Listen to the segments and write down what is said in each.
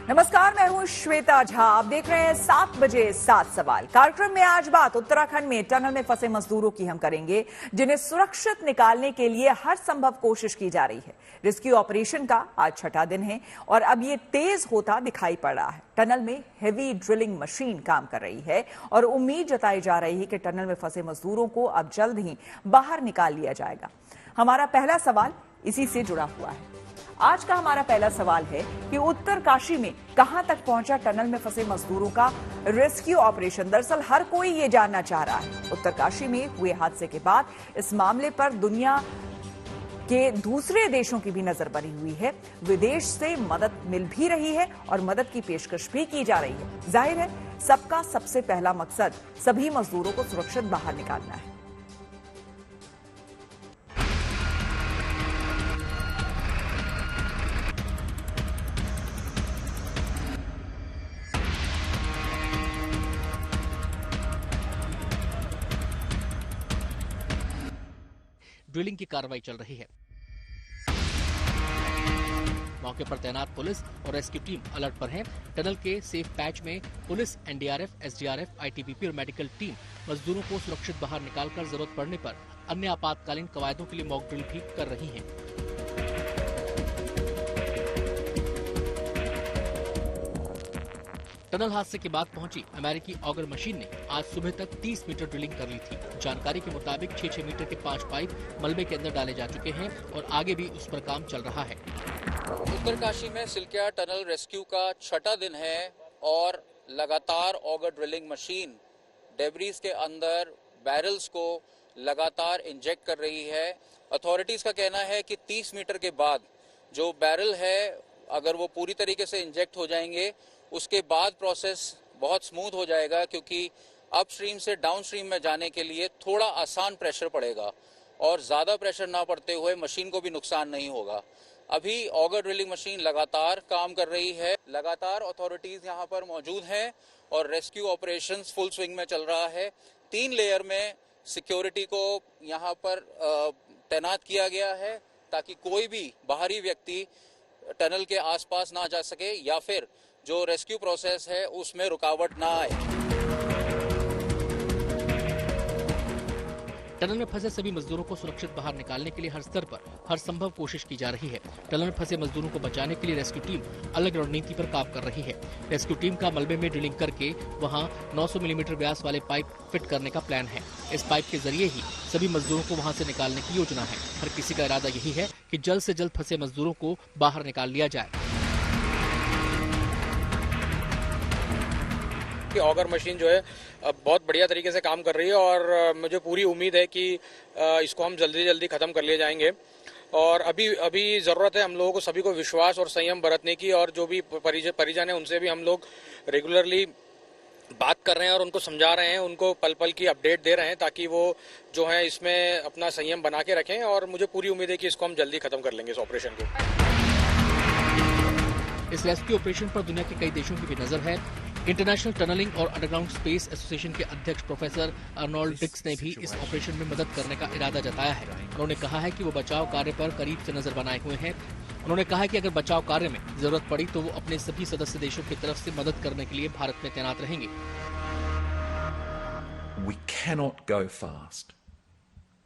नमस्कार, मैं हूं श्वेता झा। आप देख रहे हैं 7 बजे 7 सवाल। कार्यक्रम में आज बात उत्तराखंड में टनल में फंसे मजदूरों की हम करेंगे, जिन्हें सुरक्षित निकालने के लिए हर संभव कोशिश की जा रही है। रेस्क्यू ऑपरेशन का आज छठा दिन है और अब ये तेज होता दिखाई पड़ रहा है। टनल में हेवी ड्रिलिंग मशीन काम कर रही है और उम्मीद जताई जा रही है कि टनल में फंसे मजदूरों को अब जल्द ही बाहर निकाल लिया जाएगा। हमारा पहला सवाल इसी से जुड़ा हुआ है। आज का हमारा पहला सवाल है कि उत्तरकाशी में कहां तक पहुंचा टनल में फंसे मजदूरों का रेस्क्यू ऑपरेशन। दरअसल हर कोई ये जानना चाह रहा है। उत्तरकाशी में हुए हादसे के बाद इस मामले पर दुनिया के दूसरे देशों की भी नजर बनी हुई है। विदेश से मदद मिल भी रही है और मदद की पेशकश भी की जा रही है। जाहिर है सबका सबसे पहला मकसद सभी मजदूरों को सुरक्षित बाहर निकालना है। ड्रिलिंग की कार्रवाई चल रही है। मौके पर तैनात पुलिस और रेस्क्यू टीम अलर्ट पर है। टनल के सेफ पैच में पुलिस, एनडीआरएफ, एसडीआरएफ, आईटीबीपी और मेडिकल टीम मजदूरों को सुरक्षित बाहर निकालकर जरूरत पड़ने पर अन्य आपातकालीन कवायदों के लिए मॉक ड्रिल भी कर रही है। टनल हादसे के बाद पहुंची अमेरिकी ऑगर मशीन ने आज सुबह तक 30 मीटर ड्रिलिंग कर ली थी। जानकारी के मुताबिक 6-6 मीटर के 5 पाइप मलबे के अंदर डाले जा चुके हैं और आगे भी उस पर काम चल रहा है। उत्तरकाशी में सिलकिया टनल रेस्क्यू का छठा दिन है और लगातार ऑगर ड्रिलिंग मशीन डेब्रीज के अंदर बैरल्स को लगातार इंजेक्ट कर रही है। अथॉरिटीज का कहना है कि 30 मीटर के बाद जो बैरल है, अगर वो पूरी तरीके से इंजेक्ट हो जाएंगे उसके बाद प्रोसेस बहुत स्मूथ हो जाएगा, क्योंकि अपस्ट्रीम से डाउनस्ट्रीम में जाने के लिए थोड़ा आसान प्रेशर पड़ेगा और ज़्यादा प्रेशर ना पड़ते हुए मशीन को भी नुकसान नहीं होगा। अभी ऑगर ड्रिलिंग मशीन लगातार काम कर रही है। लगातार अथॉरिटीज़ यहाँ पर मौजूद हैं और रेस्क्यू ऑपरेशंस फुल स्विंग में चल रहा है। 3 लेयर में सिक्योरिटी को यहाँ पर तैनात किया गया है ताकि कोई भी बाहरी व्यक्ति टनल के आसपास ना जा सके या फिर जो रेस्क्यू प्रोसेस है उसमें रुकावट ना आए। टनल में फंसे सभी मजदूरों को सुरक्षित बाहर निकालने के लिए हर स्तर पर हर संभव कोशिश की जा रही है। टनल में फंसे मजदूरों को बचाने के लिए रेस्क्यू टीम अलग रणनीति पर काम कर रही है। रेस्क्यू टीम का मलबे में ड्रिलिंग करके वहां 900 मिलीमीटर व्यास वाले पाइप फिट करने का प्लान है। इस पाइप के जरिए ही सभी मजदूरों को वहां से निकालने की योजना है। हर किसी का इरादा यही है कि जल्द से जल्द फंसे मजदूरों को बाहर निकाल लिया जाए। कि ऑगर मशीन जो है बहुत बढ़िया तरीके से काम कर रही है और मुझे पूरी उम्मीद है कि इसको हम जल्दी खत्म कर लिए जाएंगे। और अभी ज़रूरत है हम लोगों को सभी को विश्वास और संयम बरतने की, और जो भी परिजन है उनसे भी हम लोग रेगुलरली बात कर रहे हैं और उनको समझा रहे हैं, उनको पल पल की अपडेट दे रहे हैं ताकि वो जो है इसमें अपना संयम बना के रखें। और मुझे पूरी उम्मीद है कि इसको हम जल्दी खत्म कर लेंगे इस ऑपरेशन को। इस रेस्क्यू ऑपरेशन पर दुनिया के कई देशों की भी नजर है। इंटरनेशनल टनलिंग और अंडरग्राउंड स्पेस एसोसिएशन के अध्यक्ष प्रोफेसर अर्नोल्ड डिक्स ने भी इस ऑपरेशन में मदद करने का इरादा जताया है। उन्होंने कहा है कि वो बचाव कार्य पर करीब से नजर बनाए हुए हैं। उन्होंने कहा है कि अगर बचाव कार्य में जरूरत पड़ी तो वो अपने सभी सदस्य देशों की तरफ से मदद करने के लिए भारत में तैनात रहेंगे। We cannot go fast.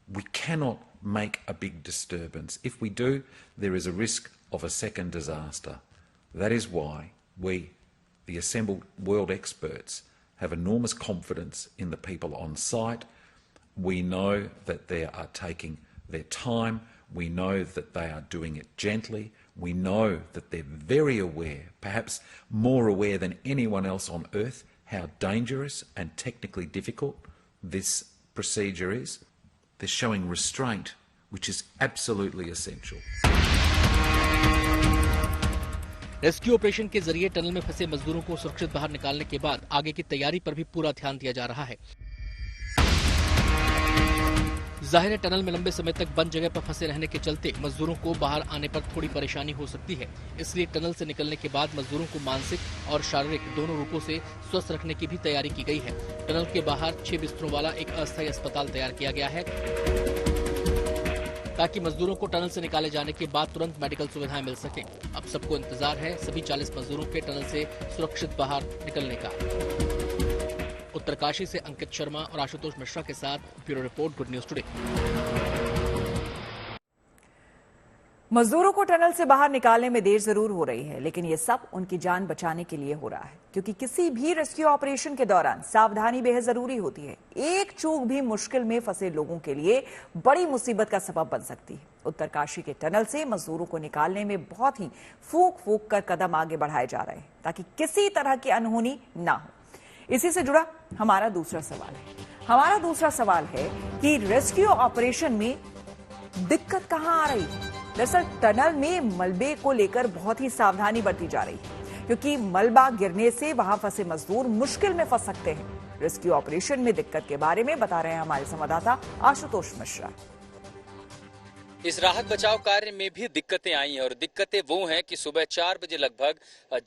We cannot make a big disturbance. If we do, there is a risk of a second disaster. That is why we, the assembled world experts, have enormous confidence in the people on site. We know that they are taking their time. We know that they are doing it gently. We know that they're very aware, perhaps more aware than anyone else on earth, how dangerous and technically difficult this procedure is. They're showing restraint, which is absolutely essential. Rescue operation के जरिए tunnel में फंसे मजदूरों को सुरक्षित बाहर निकालने के बाद आगे की तैयारी पर भी पूरा ध्यान दिया जा रहा है। जाहिर है टनल में लंबे समय तक बंद जगह पर फंसे रहने के चलते मजदूरों को बाहर आने पर थोड़ी परेशानी हो सकती है। इसलिए टनल से निकलने के बाद मजदूरों को मानसिक और शारीरिक दोनों रूपों से स्वस्थ रखने की भी तैयारी की गई है। टनल के बाहर 6 बिस्तरों वाला एक अस्थायी अस्पताल तैयार किया गया है। ताकि मजदूरों को टनल से निकाले जाने के बाद तुरंत मेडिकल सुविधाएं मिल सकें। अब सबको इंतजार है सभी 40 मजदूरों के टनल से सुरक्षित बाहर निकलने का। उत्तरकाशी से अंकित शर्मा और आशुतोष मिश्रा के साथ bureau report, good news today. मजदूरों को टनल से बाहर निकालने में देर जरूर हो रही है, लेकिन ये सब उनकी जान बचाने के लिए हो रहा है, क्योंकि किसी भी रेस्क्यू ऑपरेशन के दौरान सावधानी बेहद जरूरी होती है। एक चूक भी मुश्किल में फंसे लोगों के लिए बड़ी मुसीबत का सबब बन सकती है। उत्तरकाशी के टनल से मजदूरों को निकालने में बहुत ही फूंक फूंक कर कदम आगे बढ़ाए जा रहे हैं, ताकि किसी तरह की अनहोनी ना हो। इसी से जुड़ा हमारा दूसरा सवाल है कि रेस्क्यू ऑपरेशन में दिक्कत कहां आ रही है। दरअसल टनल में मलबे को लेकर बहुत ही सावधानी बरती जा रही है, क्योंकि मलबा गिरने से वहां फंसे मजदूर मुश्किल में फंस सकते हैं। रेस्क्यू ऑपरेशन में दिक्कत के बारे में बता रहे हैं हमारे संवाददाता आशुतोष मिश्रा। इस राहत बचाव कार्य में भी दिक्कतें आई हैं, और दिक्कतें वो हैं कि सुबह 4 बजे लगभग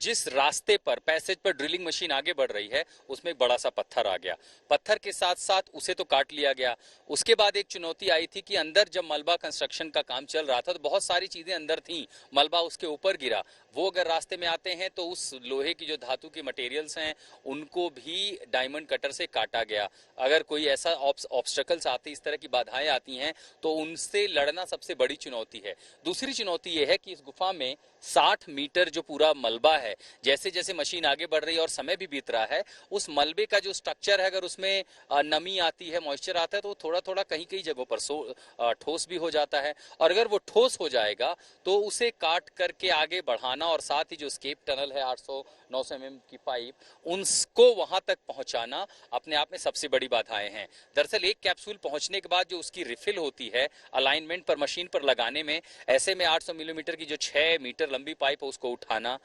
जिस रास्ते पर पैसेज पर ड्रिलिंग मशीन आगे बढ़ रही है उसमें एक बड़ा सा पत्थर आ गया। पत्थर के साथ साथ उसे तो काट लिया गया। उसके बाद एक चुनौती आई थी कि अंदर जब मलबा कंस्ट्रक्शन का काम चल रहा था तो बहुत सारी चीजें अंदर थी, मलबा उसके ऊपर गिरा। वो अगर रास्ते में आते हैं तो उस लोहे की जो धातु की मटेरियल्स हैं उनको भी डायमंड कटर से काटा गया। अगर कोई ऐसा ऑब्स्टेकल्स आते, इस तरह की बाधाएं आती हैं तो उनसे लड़ना सबसे बड़ी चुनौती है। दूसरी चुनौती यह है कि इस गुफा में 60 मीटर जो पूरा मलबा है, जैसे जैसे मशीन आगे बढ़ रही है और समय भी बीत रहा है, उस मलबे का जो स्ट्रक्चर है, अगर उसमें नमी आती है, मॉइस्चर आता है, तो थोड़ा थोड़ा कहीं कहीं जगहों पर ठोस भी हो जाता है। और अगर वो ठोस हो जाएगा तो उसे काट करके आगे बढ़ाना, और साथ ही जो स्केप टनल है 800-900 mm की पाइप, उनको वहां तक पहुंचाना अपने आप में सबसे बड़ी बाधाएं हैं। दरअसल एक कैप्सूल पहुंचने के बाद जो उसकी रिफिल होती है अलाइनमेंट पर, मशीन पर लगाने में, ऐसे में 800 मिलीमीटर की जो 6 मीटर लंबी पाइप है उसको उठाना,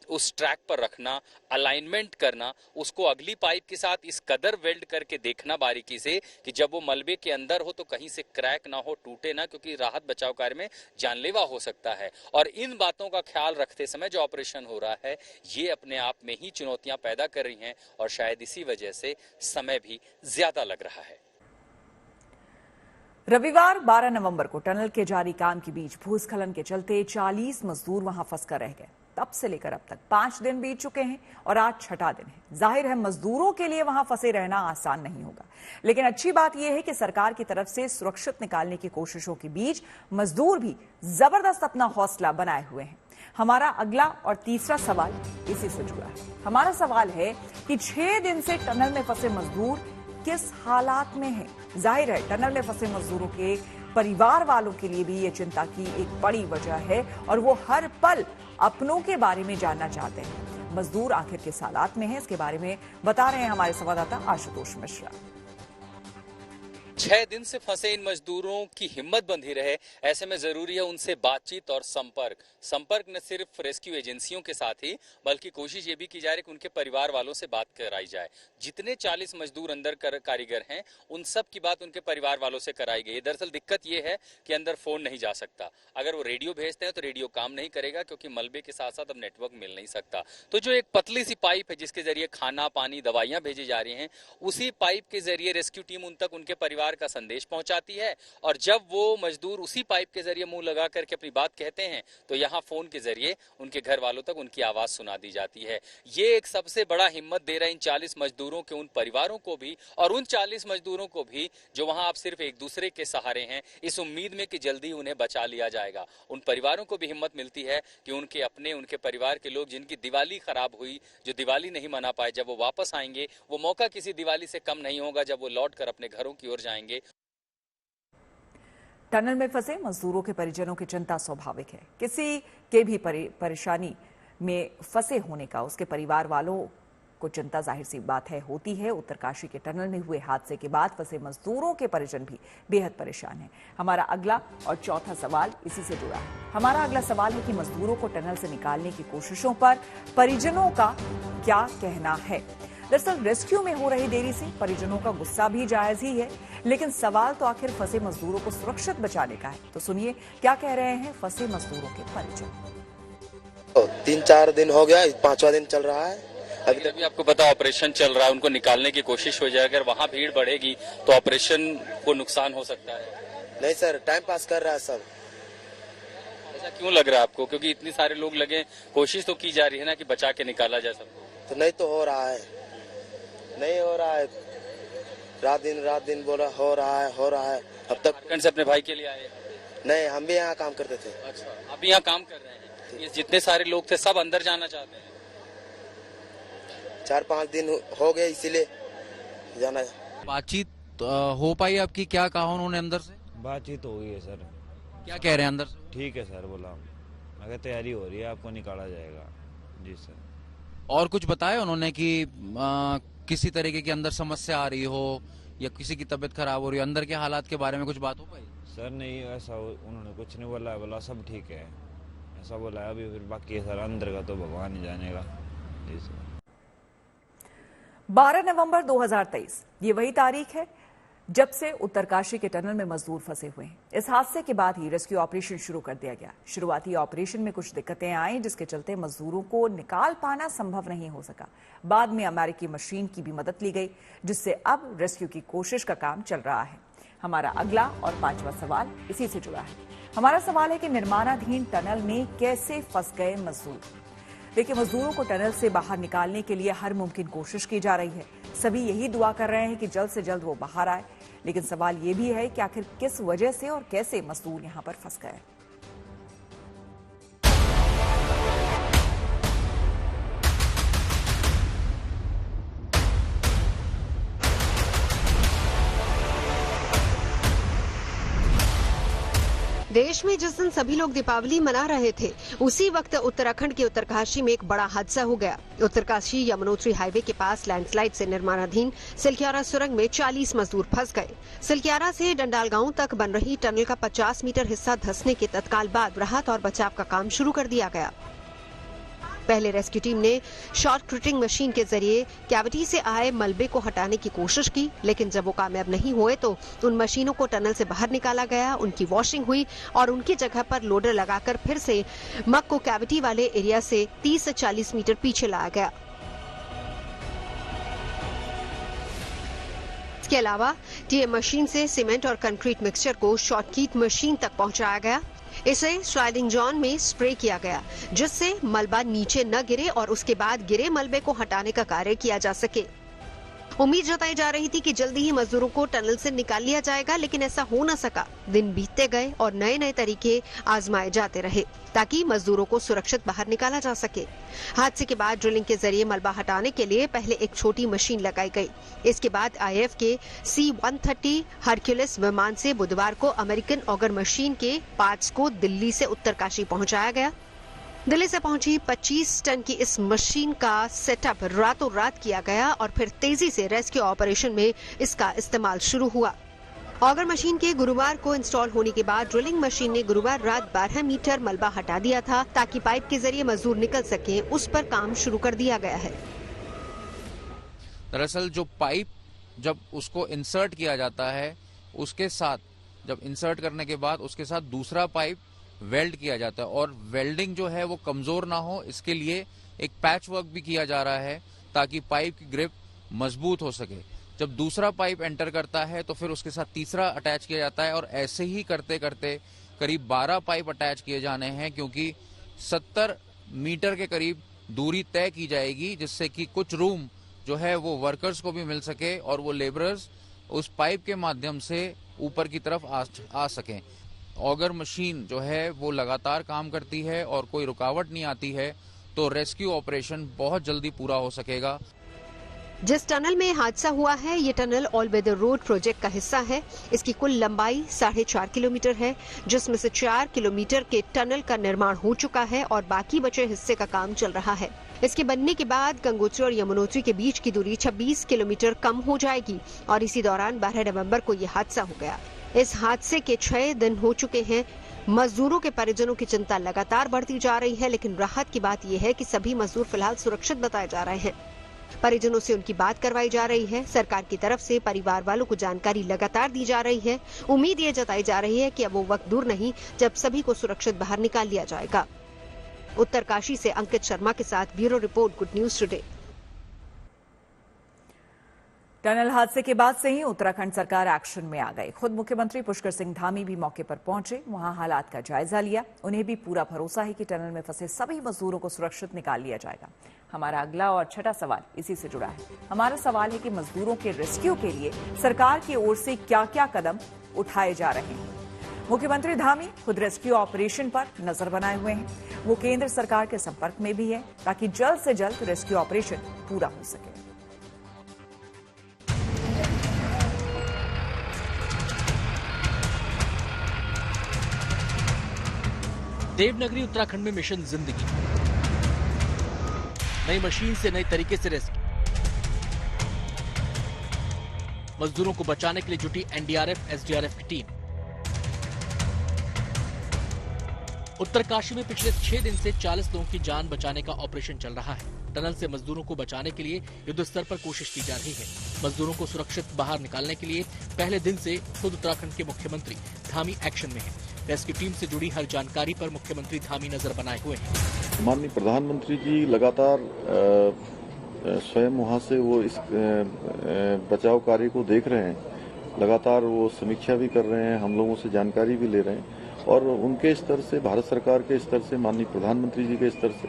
उस ट्रैक पर रखना, अलाइनमेंट करना, उसको अगली पाइप के साथ इस कदर वेल्ड करके देखना बारीकी से कि जब वो मलबे के अंदर हो तो कहीं से क्रैक ना हो, टूटे ना, क्योंकि राहत बचाव कार्य में जानलेवा हो सकता है। और इन बातों का ख्याल रखते समय जो ऑपरेशन हो रहा है ये अपने आप में ही चुनौतियां पैदा कर रही हैं, और शायद इसी वजह से समय भी ज्यादा लग रहा है। रविवार 12 नवंबर को टनल के जारी काम के बीच भूस्खलन के चलते 40 मजदूर वहां फंसकर रह गए। तब से लेकर अब तक 5 दिन बीत चुके हैं और आज 6वां दिन है। जाहिर है मजदूरों के लिए वहां फंसे रहना आसान नहीं होगा, लेकिन अच्छी बात यह है कि सरकार की तरफ से सुरक्षित निकालने की कोशिशों के बीच मजदूर भी जबरदस्त अपना हौसला बनाए हुए हैं। हमारा अगला और तीसरा सवाल इसी से जुड़ा है। हमारा सवाल है कि 6 दिन से टनल में फंसे मजदूर किस हालात में हैं। जाहिर है टनल में फंसे मजदूरों के परिवार वालों के लिए भी ये चिंता की एक बड़ी वजह है, और वो हर पल अपनों के बारे में जानना चाहते हैं। मजदूर आखिर किस हालात में हैं, इसके बारे में बता रहे हैं हमारे संवाददाता आशुतोष मिश्रा। 6 दिन से फंसे इन मजदूरों की हिम्मत बंधी रहे, ऐसे में जरूरी है उनसे बातचीत और संपर्क न सिर्फ रेस्क्यू एजेंसियों के साथ ही, बल्कि कोशिश ये भी की जा रही है कि उनके परिवार वालों से बात कराई जाए। जितने 40 मजदूर अंदर कारीगर हैं उन सब की बात उनके परिवार वालों से कराई गई। दरअसल दिक्कत ये है कि अंदर फोन नहीं जा सकता। अगर वो रेडियो भेजते हैं तो रेडियो काम नहीं करेगा, क्योंकि मलबे के साथ साथ अब नेटवर्क मिल नहीं सकता। तो जो एक पतली सी पाइप है जिसके जरिए खाना, पानी, दवाइयां भेजी जा रही हैं, उसी पाइप के जरिए रेस्क्यू टीम उन तक उनके परिवार का संदेश पहुंचाती है। और जब वो मजदूर उसी पाइप के जरिए मुंह लगा करके अपनी बात कहते हैं तो यहाँ फोन के जरिए उनके घर वालों तक उनकी आवाज सुना दी जाती है। ये एक सबसे बड़ा हिम्मत दे रहा है इन 40 मजदूरों के उन परिवारों को भी, और उन 40 मजदूरों को भी जो वहां आप सिर्फ एक दूसरे के सहारे हैं, इस उम्मीद में कि जल्दी उन्हें बचा लिया जाएगा। उन परिवारों को भी हिम्मत मिलती है कि उनके परिवार के लोग जिनकी दिवाली खराब हुई, जो दिवाली नहीं मना पाए, जब वो वापस आएंगे वो मौका किसी दिवाली से कम नहीं होगा जब वो लौट कर अपने घरों की ओर जाएंगे। टनल में फंसे मजदूरों के परिजनों की चिंता स्वाभाविक है। किसी के भी परेशानी में फंसे होने का उसके परिवार वालों को चिंता जाहिर सी बात है होती है। उत्तरकाशी के टनल में हुए हादसे के बाद फंसे मजदूरों के परिजन भी बेहद परेशान हैं। हमारा अगला और चौथा सवाल इसी से जुड़ा है। हमारा अगला सवाल है कि मजदूरों को टनल से निकालने की कोशिशों पर परिजनों का क्या कहना है। दरअसल रेस्क्यू में हो रही देरी से परिजनों का गुस्सा भी जायज ही है, लेकिन सवाल तो आखिर फंसे मजदूरों को सुरक्षित बचाने का है। तो सुनिए क्या कह रहे हैं फंसे मजदूरों के परिजन। 3-4 दिन हो गया, 5वां दिन चल रहा है। अभी आपको पता ऑपरेशन चल रहा है, उनको निकालने की कोशिश हो जाए, अगर वहां भीड़ बढ़ेगी तो ऑपरेशन को नुकसान हो सकता है। नहीं सर, टाइम पास कर रहा है सब। ऐसा क्यों लग रहा है आपको? क्योंकि इतने सारे लोग लगे, कोशिश तो की जा रही है ना कि बचा के निकाला जाए सबको। तो नहीं तो हो रहा है, नहीं हो रहा है। रात दिन बोला हो रहा है। अब तक झारखंड से अपने भाई के लिए आए? नहीं, हम भी यहाँ काम करते थे। अच्छा, अभी यहाँ काम कर रहे हैं। ये जितने सारे लोग थे सब अंदर जाना चाहते हैं? 4-5 दिन हो गए, इसीलिए जाना। बातचीत हो पाई आपकी? क्या कहा उन्होंने अंदर से? बातचीत हो गई है सर। क्या कह रहे हैं अंदर से? ठीक है सर, बोला अगर तैयारी हो रही है, आपको निकाला जाएगा। जी सर। और कुछ बताया उन्होंने कि किसी तरीके की अंदर समस्या आ रही हो या किसी की तबीयत खराब हो रही हो, अंदर के हालात के बारे में कुछ बात हो पाई? सर नहीं, ऐसा उन्होंने कुछ नहीं बोला। बोला सब ठीक है, ऐसा बोला है। अभी फिर बाकी सर अंदर का तो भगवान ही जानेगा। जी सर। 12 नवंबर 2023 ये वही तारीख है जब से उत्तरकाशी के टनल में मजदूर फंसे हुए हैं। इस हादसे के बाद ही रेस्क्यू ऑपरेशन शुरू कर दिया गया। शुरुआती ऑपरेशन में कुछ दिक्कतें आई, जिसके चलते मजदूरों को निकाल पाना संभव नहीं हो सका। बाद में अमेरिकी मशीन की भी मदद ली गई, जिससे अब रेस्क्यू की कोशिश का काम चल रहा है। हमारा अगला और 5वां सवाल इसी से जुड़ा है। हमारा सवाल है कि निर्माणाधीन टनल में कैसे फंस गए मजदूर। देखिए, मजदूरों को टनल से बाहर निकालने के लिए हर मुमकिन कोशिश की जा रही है। सभी यही दुआ कर रहे हैं कि जल्द से जल्द वो बाहर आए, लेकिन सवाल ये भी है कि आखिर किस वजह से और कैसे मजदूर यहां पर फंस गए। देश में जिस दिन सभी लोग दीपावली मना रहे थे, उसी वक्त उत्तराखंड के उत्तरकाशी में एक बड़ा हादसा हो गया। उत्तरकाशी यमुनोत्री हाईवे के पास लैंडस्लाइड से निर्माणाधीन सिलक्यारा सुरंग में 40 मजदूर फंस गए। सिलक्यारा से डंडाल गांव तक बन रही टनल का 50 मीटर हिस्सा धंसने के तत्काल बाद राहत और बचाव का काम शुरू कर दिया गया। पहले रेस्क्यू टीम ने शॉर्टकटिंग मशीन के जरिए कैविटी से आए मलबे को हटाने की कोशिश की, लेकिन जब वो कामयाब नहीं हुए तो उन मशीनों को टनल से बाहर निकाला गया, उनकी वॉशिंग हुई और उनकी जगह पर लोडर लगाकर फिर से मग को कैविटी वाले एरिया से 30 से 40 मीटर पीछे लाया गया। इसके अलावा टीएम मशीन से सीमेंट और कंक्रीट मिक्सचर को शॉर्टकीट मशीन तक पहुंचाया गया। इसे स्लाइडिंग जॉन में स्प्रे किया गया, जिससे मलबा नीचे न गिरे और उसके बाद गिरे मलबे को हटाने का कार्य किया जा सके। उम्मीद जताई जा रही थी कि जल्दी ही मजदूरों को टनल से निकाल लिया जाएगा, लेकिन ऐसा हो न सका। दिन बीतते गए और नए नए तरीके आजमाए जाते रहे ताकि मजदूरों को सुरक्षित बाहर निकाला जा सके। हादसे के बाद ड्रिलिंग के जरिए मलबा हटाने के लिए पहले एक छोटी मशीन लगाई गई। इसके बाद आईएफ के C-130 हरक्यूलिस विमान से बुधवार को अमेरिकन ऑगर मशीन के पार्ट्स को दिल्ली से उत्तरकाशी पहुंचाया गया। दिल्ली से पहुंची 25 टन की इस मशीन का सेटअप रातों रात किया गया और फिर तेजी से रेस्क्यू ऑपरेशन में इसका इस्तेमाल शुरू हुआ। ऑगर मशीन के गुरुवार को इंस्टॉल होने के बाद ड्रिलिंग मशीन ने गुरुवार रात 12 मीटर मलबा हटा दिया था ताकि पाइप के जरिए मजदूर निकल सके। उस पर काम शुरू कर दिया गया है। दरअसल जो पाइप जब उसको इंसर्ट किया जाता है, उसके साथ जब इंसर्ट करने के बाद उसके साथ दूसरा पाइप वेल्ड किया जाता है और वेल्डिंग जो है वो कमजोर ना हो, इसके लिए एक पैच वर्क भी किया जा रहा है ताकि पाइप की ग्रिप मजबूत हो सके। जब दूसरा पाइप एंटर करता है तो फिर उसके साथ तीसरा अटैच किया जाता है और ऐसे ही करते करते करीब 12 पाइप अटैच किए जाने हैं, क्योंकि 70 मीटर के करीब दूरी तय की जाएगी, जिससे कि कुछ रूम जो है वो वर्कर्स को भी मिल सके और वो लेबरर्स उस पाइप के माध्यम से ऊपर की तरफ आ सकें। ऑगर मशीन जो है वो लगातार काम करती है और कोई रुकावट नहीं आती है, तो रेस्क्यू ऑपरेशन बहुत जल्दी पूरा हो सकेगा। जिस टनल में हादसा हुआ है, ये tunnel all weather road project का हिस्सा है। इसकी कुल लंबाई 4.5 किलोमीटर है, जिसमें से 4 किलोमीटर के टनल का निर्माण हो चुका है और बाकी बचे हिस्से का काम चल रहा है। इसके बनने के बाद गंगोत्री और यमुनोत्री के बीच की दूरी 26 किलोमीटर कम हो जाएगी और इसी दौरान 12 नवंबर को ये हादसा हो गया। इस हादसे के 6 दिन हो चुके हैं। मजदूरों के परिजनों की चिंता लगातार बढ़ती जा रही है, लेकिन राहत की बात यह है कि सभी मजदूर फिलहाल सुरक्षित बताए जा रहे हैं। परिजनों से उनकी बात करवाई जा रही है। सरकार की तरफ से परिवार वालों को जानकारी लगातार दी जा रही है। उम्मीद ये जताई जा रही है कि अब वो वक्त दूर नहीं जब सभी को सुरक्षित बाहर निकाल लिया जाएगा। उत्तरकाशी से अंकित शर्मा के साथ bureau report, good news today. Tunnel हादसे के बाद से ही उत्तराखंड सरकार एक्शन में आ गई। खुद मुख्यमंत्री पुष्कर सिंह धामी भी मौके पर पहुंचे, वहां हालात का जायजा लिया। उन्हें भी पूरा भरोसा है कि टनल में फंसे सभी मजदूरों को सुरक्षित निकाल लिया जाएगा। हमारा अगला और छठा सवाल इसी से जुड़ा है। हमारा सवाल है कि मजदूरों के रेस्क्यू के लिए सरकार की ओर से क्या क्या कदम उठाए जा रहे हैं। मुख्यमंत्री धामी खुद रेस्क्यू ऑपरेशन पर नजर बनाए हुए हैं। वो केंद्र सरकार के संपर्क में भी है ताकि जल्द से जल्द रेस्क्यू ऑपरेशन पूरा हो सके। देवनगरी उत्तराखंड में मिशन जिंदगी, नई मशीन से नए तरीके से रेस्क्यू। मजदूरों को बचाने के लिए जुटी एनडीआरएफ एसडीआरएफ की टीम। उत्तरकाशी में पिछले 6 दिन से 40 लोगों की जान बचाने का ऑपरेशन चल रहा है। टनल से मजदूरों को बचाने के लिए युद्ध स्तर पर कोशिश की जा रही है। मजदूरों को सुरक्षित बाहर निकालने के लिए पहले दिन से खुद उत्तराखंड के मुख्यमंत्री धामी एक्शन में है। रेस्क्यू टीम से जुड़ी हर जानकारी पर मुख्यमंत्री धामी नजर बनाए हुए हैं। माननीय प्रधानमंत्री जी लगातार स्वयं वहां से वो इस बचाव कार्य को देख रहे हैं। लगातार वो समीक्षा भी कर रहे हैं, हम लोगों से जानकारी भी ले रहे हैं और उनके स्तर से, भारत सरकार के स्तर से, माननीय प्रधानमंत्री जी के स्तर से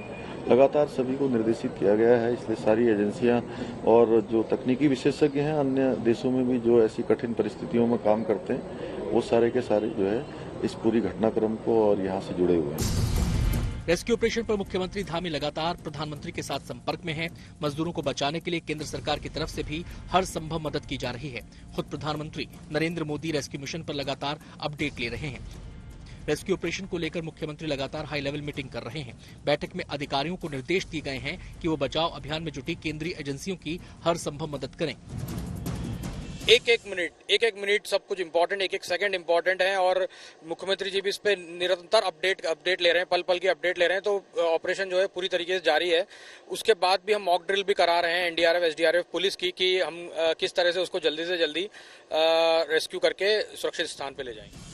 लगातार सभी को निर्देशित किया गया है। इसलिए सारी एजेंसियां और जो तकनीकी विशेषज्ञ हैं अन्य देशों में भी जो ऐसी कठिन परिस्थितियों में काम करते हैं, वो सारे के सारे जो है इस पूरी घटनाक्रम को और यहाँ से जुड़े हुए हैं। रेस्क्यू ऑपरेशन पर मुख्यमंत्री धामी लगातार प्रधानमंत्री के साथ संपर्क में हैं। मजदूरों को बचाने के लिए केंद्र सरकार की तरफ से भी हर संभव मदद की जा रही है। खुद प्रधानमंत्री नरेंद्र मोदी रेस्क्यू मिशन पर लगातार अपडेट ले रहे हैं। रेस्क्यू ऑपरेशन को लेकर मुख्यमंत्री लगातार हाई लेवल मीटिंग कर रहे हैं। बैठक में अधिकारियों को निर्देश दिए गए हैं कि वो बचाव अभियान में जुटी केंद्रीय एजेंसियों की हर संभव मदद करें। एक एक मिनट सब कुछ इम्पोर्टेंट, एक एक सेकंड इम्पोर्टेंट है और मुख्यमंत्री जी भी इस पे निरंतर अपडेट ले रहे हैं, पल पल की अपडेट ले रहे हैं। तो ऑपरेशन जो है पूरी तरीके से जारी है। उसके बाद भी हम मॉक ड्रिल भी करा रहे हैं एनडीआरएफ एसडीआरएफ पुलिस की कि हम किस तरह से उसको जल्दी से जल्दी रेस्क्यू करके सुरक्षित स्थान पे ले जाएंगे।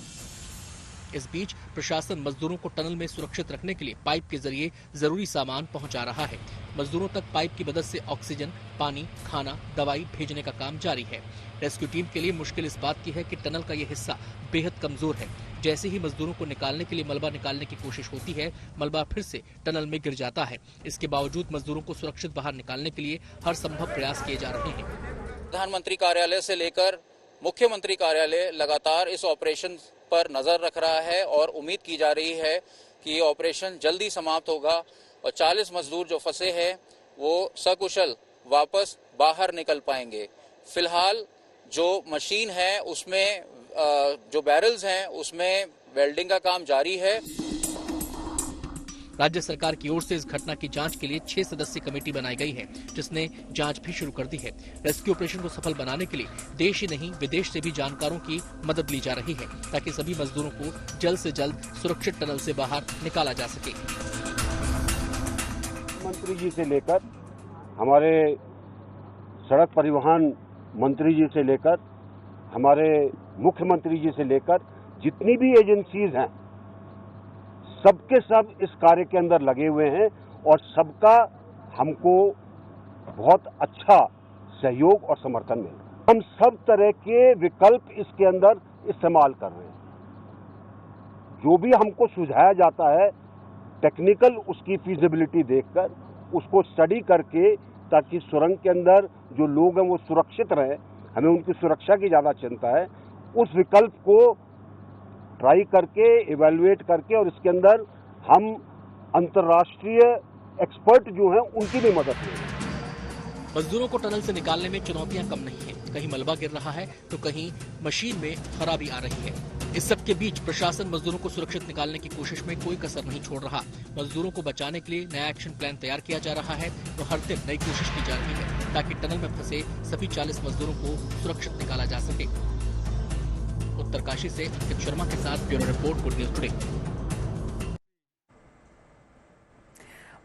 इस बीच प्रशासन मजदूरों को टनल में सुरक्षित रखने के लिए पाइप के जरिए जरूरी सामान पहुंचा रहा है। मजदूरों तक पाइप की मदद से ऑक्सीजन, पानी, खाना, दवाई भेजने का काम जारी है। रेस्क्यू टीम के लिए मुश्किल इस बात की है कि टनल का यह हिस्सा बेहद कमजोर है। जैसे ही मजदूरों को निकालने के लिए मलबा निकालने की कोशिश होती है, मलबा फिर से टनल में गिर जाता है। इसके बावजूद मजदूरों को सुरक्षित बाहर निकालने के लिए हर संभव प्रयास किए जा रहे हैं। प्रधानमंत्री कार्यालय से लेकर मुख्यमंत्री कार्यालय लगातार इस ऑपरेशन पर नजर रख रहा है और उम्मीद की जा रही है कि ये ऑपरेशन जल्दी समाप्त होगा और 40 मजदूर जो फंसे हैं वो सकुशल वापस बाहर निकल पाएंगे। फिलहाल जो मशीन है उसमें जो बैरल्स हैं उसमें वेल्डिंग का काम जारी है। राज्य सरकार की ओर से इस घटना की जांच के लिए 6 सदस्यीय कमेटी बनाई गई है, जिसने जांच भी शुरू कर दी है। रेस्क्यू ऑपरेशन को सफल बनाने के लिए देश ही नहीं विदेश से भी जानकारों की मदद ली जा रही है ताकि सभी मजदूरों को जल्द से जल्द सुरक्षित टनल से बाहर निकाला जा सके। मंत्री जी से लेकर हमारे सड़क परिवहन मंत्री जी से लेकर हमारे मुख्यमंत्री जी से लेकर जितनी भी एजेंसीज हैं सबके सब इस कार्य के अंदर लगे हुए हैं और सबका हमको बहुत अच्छा सहयोग और समर्थन मिला। हम सब तरह के विकल्प इसके अंदर इस्तेमाल कर रहे हैं। जो भी हमको सुझाया जाता है टेक्निकल उसकी फीजिबिलिटी देखकर उसको स्टडी करके ताकि सुरंग के अंदर जो लोग हैं वो सुरक्षित रहें, हमें उनकी सुरक्षा की ज़्यादा चिंता है। उस विकल्प को ट्राई करके इवैल्यूएट करके और इसके अंदर हम अंतर्राष्ट्रीय एक्सपर्ट जो हैं उनकी भी मदद लेंगे। मजदूरों को टनल से निकालने में चुनौतियां कम नहीं है। कहीं मलबा गिर रहा है तो कहीं मशीन में खराबी आ रही है। इस सब के बीच प्रशासन मजदूरों को सुरक्षित निकालने की कोशिश में कोई कसर नहीं छोड़ रहा। मजदूरों को बचाने के लिए नया एक्शन प्लान तैयार किया जा रहा है तो हर दिन नई कोशिश की जा रही है ताकि टनल में फंसे सभी 40 मजदूरों को सुरक्षित निकाला जा सके। उत्तरकाशी से अंकित शर्मा के साथ bureau report, good news today.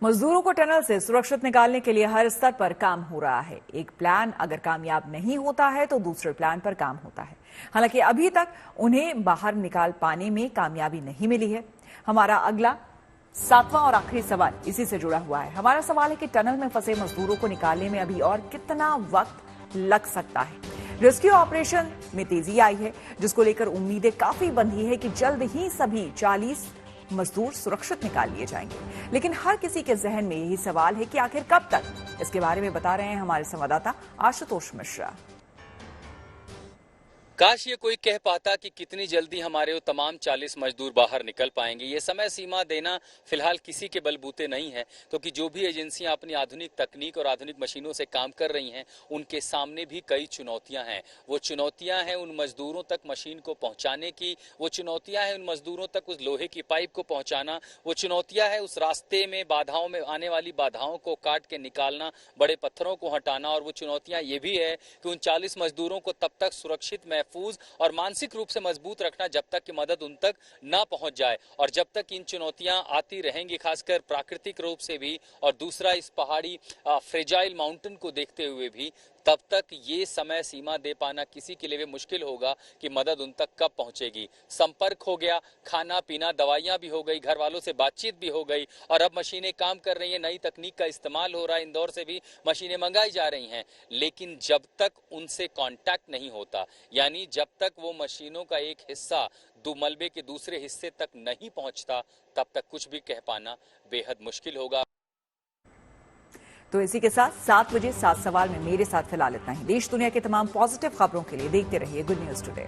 मजदूरों को टनल से सुरक्षित निकालने के लिए हर स्तर पर काम हो रहा है। एक प्लान अगर कामयाब नहीं होता है तो दूसरे प्लान पर काम होता है। हालांकि अभी तक उन्हें बाहर निकाल पाने में कामयाबी नहीं मिली है। हमारा अगला 7वां और आखिरी सवाल इसी से जुड़ा हुआ है। हमारा सवाल है कि टनल में फंसे मजदूरों को निकालने में अभी और कितना वक्त लग सकता है। रेस्क्यू ऑपरेशन में तेजी आई है, जिसको लेकर उम्मीदें काफी बंधी है कि जल्द ही सभी 40 मजदूर सुरक्षित निकाल लिए जाएंगे। लेकिन हर किसी के जहन में यही सवाल है कि आखिर कब तक। इसके बारे में बता रहे हैं हमारे संवाददाता आशुतोष मिश्रा। काश ये कोई कह पाता कि कितनी जल्दी हमारे वो तमाम 40 मजदूर बाहर निकल पाएंगे। ये समय सीमा देना फिलहाल किसी के बलबूते नहीं है, क्योंकि जो भी एजेंसियां अपनी आधुनिक तकनीक और आधुनिक मशीनों से काम कर रही हैं, उनके सामने भी कई चुनौतियां हैं। वो चुनौतियां हैं उन मजदूरों तक मशीन को पहुंचाने की, वो चुनौतियां हैं उन मजदूरों तक उस लोहे की पाइप को पहुंचाना, वो चुनौतियां हैं उस रास्ते में बाधाओं में आने वाली बाधाओं को काट के निकालना, बड़े पत्थरों को हटाना। और वो चुनौतियां ये भी है कि उन 40 मजदूरों को तब तक सुरक्षित, महफूज और मानसिक रूप से मजबूत रखना जब तक कि मदद उन तक ना पहुंच जाए। और जब तक इन चुनौतियां आती रहेंगी, खासकर प्राकृतिक रूप से भी, और दूसरा इस पहाड़ी फ्रेजाइल माउंटेन को देखते हुए भी, तब तक ये समय सीमा दे पाना किसी के लिए भी मुश्किल होगा कि मदद उन तक कब पहुंचेगी। संपर्क हो गया, खाना पीना, दवाइयां भी हो गई, घर वालों से बातचीत भी हो गई, और अब मशीनें काम कर रही हैं, नई तकनीक का इस्तेमाल हो रहा है, इंदौर से भी मशीनें मंगाई जा रही हैं। लेकिन जब तक उनसे कांटेक्ट नहीं होता, यानी जब तक वो मशीनों का एक हिस्सा मलबे के दूसरे हिस्से तक नहीं पहुंचता, तब तक कुछ भी कह पाना बेहद मुश्किल होगा। तो इसी के साथ 7 बजे 7 सवाल में मेरे साथ फिलहाल इतना ही। देश दुनिया के तमाम पॉजिटिव खबरों के लिए देखते रहिए गुड न्यूज टुडे।